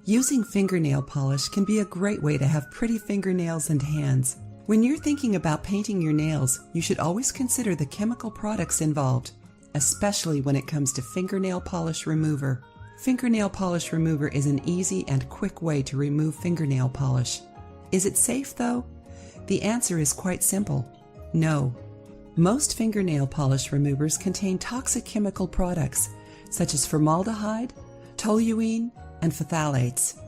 Using fingernail polish can be a great way to have pretty fingernails and hands. When you're thinking about painting your nails, you should always consider the chemical products involved, especially when it comes to fingernail polish remover. Fingernail polish remover is an easy and quick way to remove fingernail polish. Is it safe though? The answer is quite simple. No. Most fingernail polish removers contain toxic chemical products such as formaldehyde, toluene, and phthalates.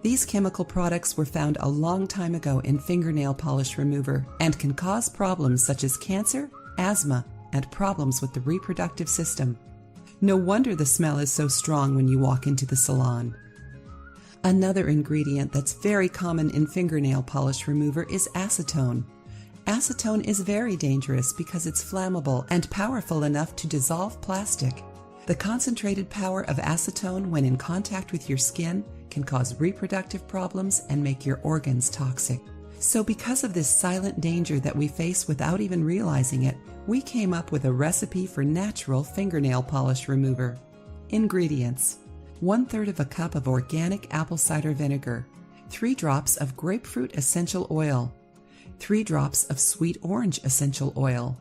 These chemical products were found a long time ago in fingernail polish remover and can cause problems such as cancer, asthma, and problems with the reproductive system. No wonder the smell is so strong when you walk into the salon. Another ingredient that's very common in fingernail polish remover is acetone. Acetone is very dangerous because it's flammable and powerful enough to dissolve plastic. The concentrated power of acetone when in contact with your skin can cause reproductive problems and make your organs toxic. So because of this silent danger that we face without even realizing it, we came up with a recipe for natural fingernail polish remover. Ingredients: 1/3 of a cup of organic apple cider vinegar, 3 drops of grapefruit essential oil, 3 drops of sweet orange essential oil,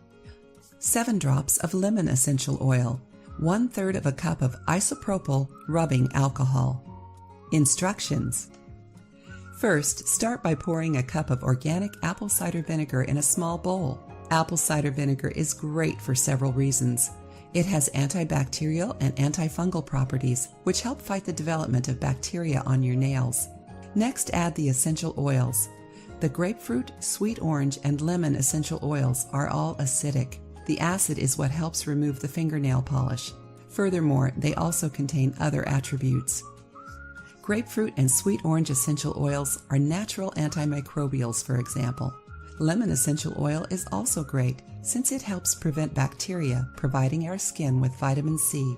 7 drops of lemon essential oil, 1/3 of a cup of isopropyl rubbing alcohol. Instructions: First, start by pouring a cup of organic apple cider vinegar in a small bowl. Apple cider vinegar is great for several reasons. It has antibacterial and antifungal properties, which help fight the development of bacteria on your nails. Next, add the essential oils. The grapefruit, sweet orange, and lemon essential oils are all acidic. The acid is what helps remove the fingernail polish. Furthermore, they also contain other attributes. Grapefruit and sweet orange essential oils are natural antimicrobials, for example. Lemon essential oil is also great since it helps prevent bacteria, providing our skin with vitamin C.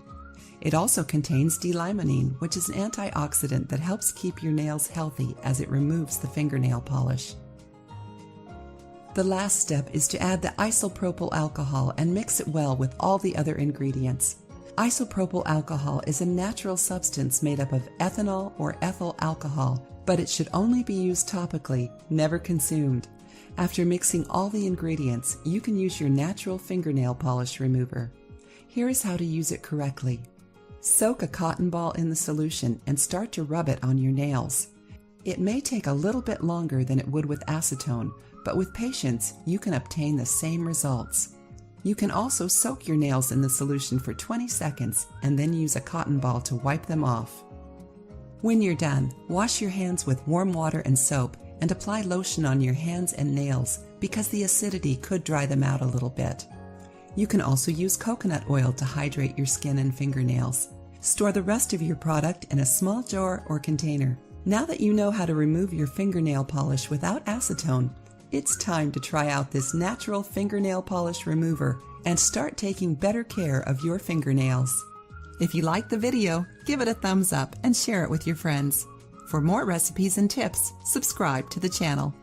It also contains D-limonene, which is an antioxidant that helps keep your nails healthy as it removes the fingernail polish. The last step is to add the isopropyl alcohol and mix it well with all the other ingredients. Isopropyl alcohol is a natural substance made up of ethanol or ethyl alcohol, but it should only be used topically, never consumed. After mixing all the ingredients, you can use your natural fingernail polish remover. Here is how to use it correctly. Soak a cotton ball in the solution and start to rub it on your nails. It may take a little bit longer than it would with acetone, but with patience, you can obtain the same results. You can also soak your nails in the solution for 20 seconds and then use a cotton ball to wipe them off. When you're done, wash your hands with warm water and soap and apply lotion on your hands and nails because the acidity could dry them out a little bit. You can also use coconut oil to hydrate your skin and fingernails. Store the rest of your product in a small jar or container. Now that you know how to remove your fingernail polish without acetone, it's time to try out this natural fingernail polish remover and start taking better care of your fingernails. If you liked the video, give it a thumbs up and share it with your friends. For more recipes and tips, subscribe to the channel.